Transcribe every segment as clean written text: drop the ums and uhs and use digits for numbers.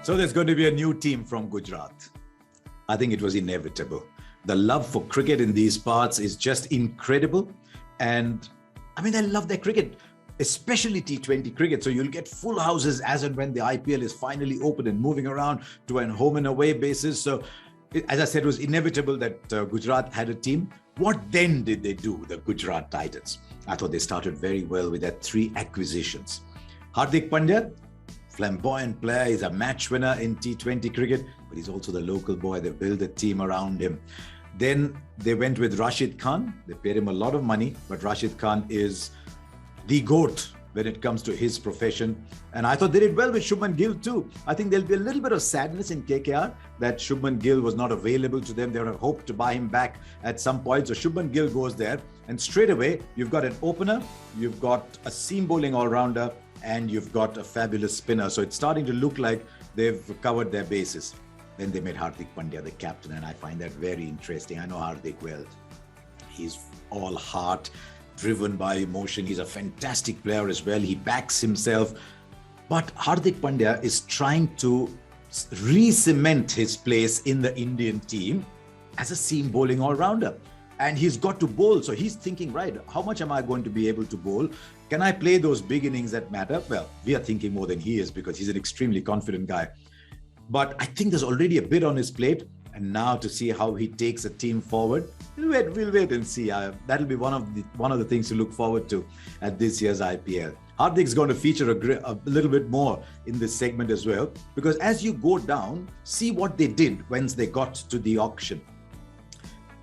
So there's going to be a new team from Gujarat. I think it was inevitable. The love for cricket in these parts is just incredible. And I mean, I love their cricket, especially T20 cricket. So you'll get full houses as and when the IPL is finally open and moving around to an home and away basis. So as I said, it was inevitable that Gujarat had a team. What then did they do, the Gujarat Titans? I thought they started very well with their 3 acquisitions. Hardik Pandya, flamboyant player, he's a match winner in T20 cricket, but he's also the local boy. They built a team around him. Then they went with Rashid Khan. They paid him a lot of money, but Rashid Khan is the GOAT when it comes to his profession. And I thought they did well with Shubman Gill too. I think there'll be a little bit of sadness in KKR that Shubman Gill was not available to them. They would have hoped to buy him back at some point. So Shubman Gill goes there, and straight away, you've got an opener, you've got a seam bowling all-rounder, and you've got a fabulous spinner. So it's starting to look like they've covered their bases. Then they made Hardik Pandya the captain, and I find that very interesting. I know Hardik well. He's all heart, driven by emotion. He's a fantastic player as well. He backs himself. But Hardik Pandya is trying to re-cement his place in the Indian team as a seam bowling all-rounder. And he's got to bowl. So he's thinking, right, how much am I going to be able to bowl? Can I play those big innings that matter? Well, we are thinking more than he is because he's an extremely confident guy. But I think there's already a bit on his plate. And now to see how he takes a team forward, we'll wait and see. That'll be one of the things to look forward to at this year's IPL. Hardik's going to feature a little bit more in this segment as well, because as you go down, see what they did once they got to the auction.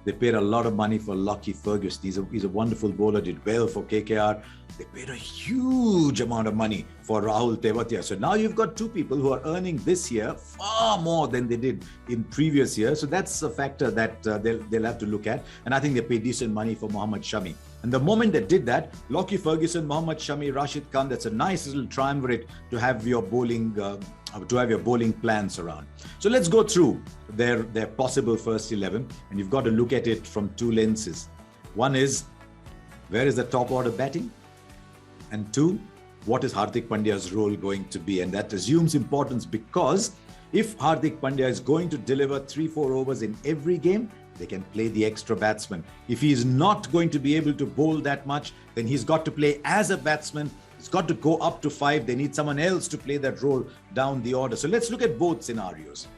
They paid a lot of money for Lockie Ferguson. He's a wonderful bowler, did well for KKR. They paid a huge amount of money for Rahul Tewatia. So now you've got 2 people who are earning this year far more than they did in previous years. So that's a factor that they'll have to look at. And I think they paid decent money for Mohammad Shami. And the moment they did that, Lockie Ferguson, Mohammad Shami, Rashid Khan, that's a nice little triumvirate to have your bowling plans around. So let's go through their possible first 11, and you've got to look at it from 2 lenses. One is, where is the top order batting? And 2, what is Hardik Pandya's role going to be? And that assumes importance, because if Hardik Pandya is going to deliver 3-4 overs in every game, they can play the extra batsman. If he is not going to be able to bowl that much, then he's got to play as a batsman. It's got to go up to 5. They need someone else to play that role down the order. So let's look at both scenarios.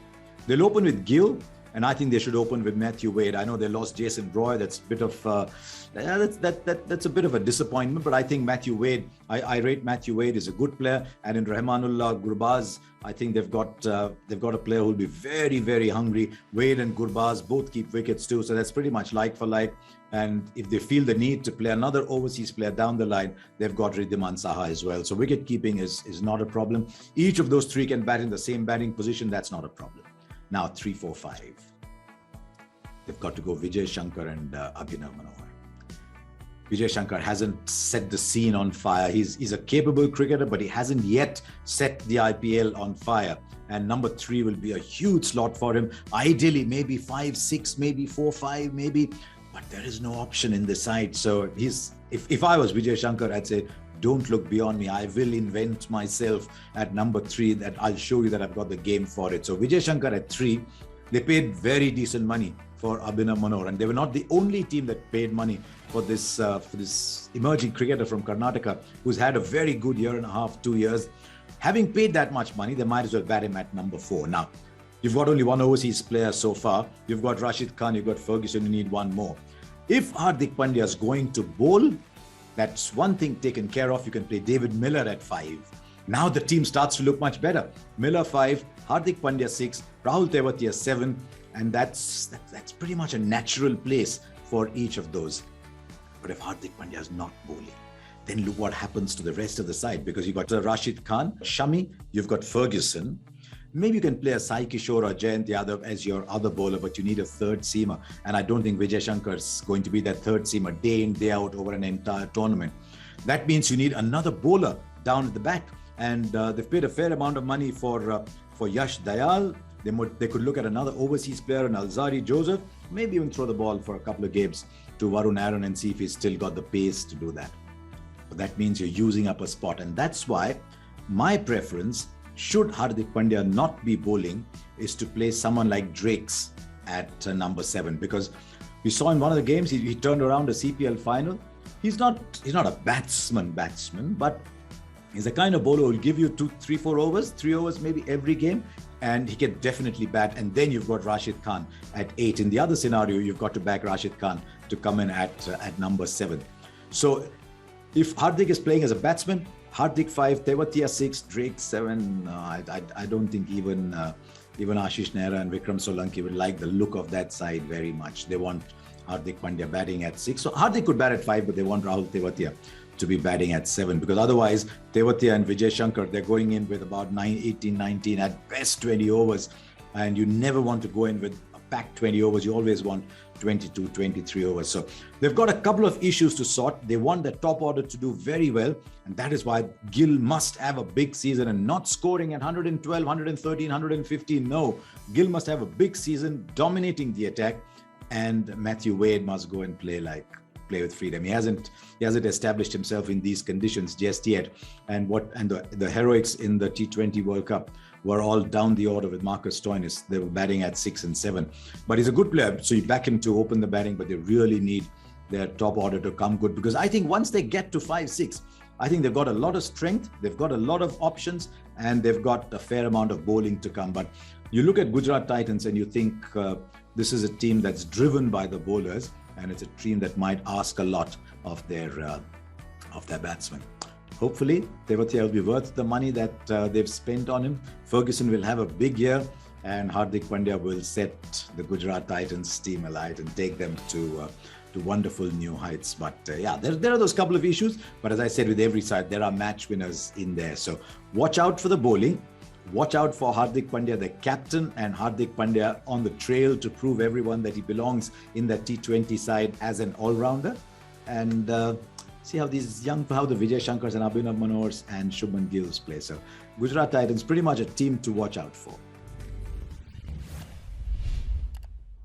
They'll open with Gill, and I think they should open with Matthew Wade. I know they lost Jason Roy. That's a bit of that's a bit of a disappointment. But I think Matthew Wade, I rate Matthew Wade as a good player. And in Rahmanullah Gurbaz, I think they've got a player who'll be very, very hungry. Wade and Gurbaz both keep wickets too, so that's pretty much like for like. And if they feel the need to play another overseas player down the line, they've got Riddhiman Saha as well. So wicket keeping is not a problem. Each of those 3 can bat in the same batting position. That's not a problem. Now 3, 4, 5. They've got to go Vijay Shankar and Abhinav Manohar. Vijay Shankar hasn't set the scene on fire. He's a capable cricketer, but he hasn't yet set the IPL on fire. And number 3 will be a huge slot for him. Ideally, maybe 5, 6, maybe 4, 5, maybe. But there is no option in the side. So if I was Vijay Shankar, I'd say, don't look beyond me. I will invent myself at number 3 that I'll show you that I've got the game for it. So Vijay Shankar at 3, they paid very decent money for Abhinav Manohar, and they were not the only team that paid money for this emerging cricketer from Karnataka who's had a very good 1.5 years, 2 years. Having paid that much money, they might as well bat him at number 4. Now, you've got only 1 overseas player so far. You've got Rashid Khan, you've got Ferguson, you need 1 more. If Hardik Pandya is going to bowl, that's one thing taken care of. You can play David Miller at 5. Now the team starts to look much better. Miller 5, Hardik Pandya 6, Rahul Tewatia 7, and that's pretty much a natural place for each of those. But if Hardik Pandya is not bowling, then look what happens to the rest of the side, because you've got Rashid Khan, Shami, you've got Ferguson. Maybe you can play a Sai Kishore or Jayant Yadav as your other bowler, but you need a 3rd seamer. And I don't think Vijay Shankar is going to be that 3rd seamer day in, day out over an entire tournament. That means you need another bowler down at the back. And they've paid a fair amount of money for Yash Dayal. They could look at another overseas player, an Alzari Joseph, maybe even throw the ball for a couple of games to Varun Aaron and see if he's still got the pace to do that. But that means you're using up a spot. And that's why my preference should Hardik Pandya not be bowling, is to play someone like Drake's at number 7, because we saw in one of the games he turned around a CPL final. He's not a batsman, but he's the kind of bowler who will give you 2, 3, 4 overs, 3 overs maybe every game, and he can definitely bat. And then you've got Rashid Khan at 8. In the other scenario, you've got to back Rashid Khan to come in at number 7. So if Hardik is playing as a batsman, Hardik 5, Tewatia 6, Drake 7. I don't think even Ashish Nehra and Vikram Solanki would like the look of that side very much. They want Hardik Pandya batting at 6. So Hardik could bat at 5, but they want Rahul Tewatia to be batting at 7, because otherwise Tewatia and Vijay Shankar, they're going in with about 18, 19, at best 20 overs. And you never want to go in with a packed 20 overs. You always want 22, 23 overs. So they've got a couple of issues to sort. They want the top order to do very well. And that is why Gill must have a big season, and not scoring at 112, 113, 115. No, Gill must have a big season, dominating the attack. And Matthew Wade must go and play with freedom. He hasn't established himself in these conditions just yet. And the heroics in the T20 World Cup were all down the order with Marcus Stoinis. They were batting at 6 and 7. But he's a good player, so you back him to open the batting, but they really need their top order to come good, because I think once they get to 5, 6, I think they've got a lot of strength, they've got a lot of options, and they've got a fair amount of bowling to come. But you look at Gujarat Titans and you think this is a team that's driven by the bowlers, and it's a team that might ask a lot of their batsmen. Hopefully, Tewatia will be worth the money that they've spent on him. Ferguson will have a big year, and Hardik Pandya will set the Gujarat Titans team alight and take them to wonderful new heights. But yeah, there are those couple of issues. But as I said, with every side, there are match winners in there. So watch out for the bowling. Watch out for Hardik Pandya, the captain, and Hardik Pandya on the trail to prove everyone that he belongs in that T20 side as an all-rounder. And see how the Vijay Shankars and Abhinav Manohars and Shubman Gills play. So Gujarat Titans, pretty much a team to watch out for.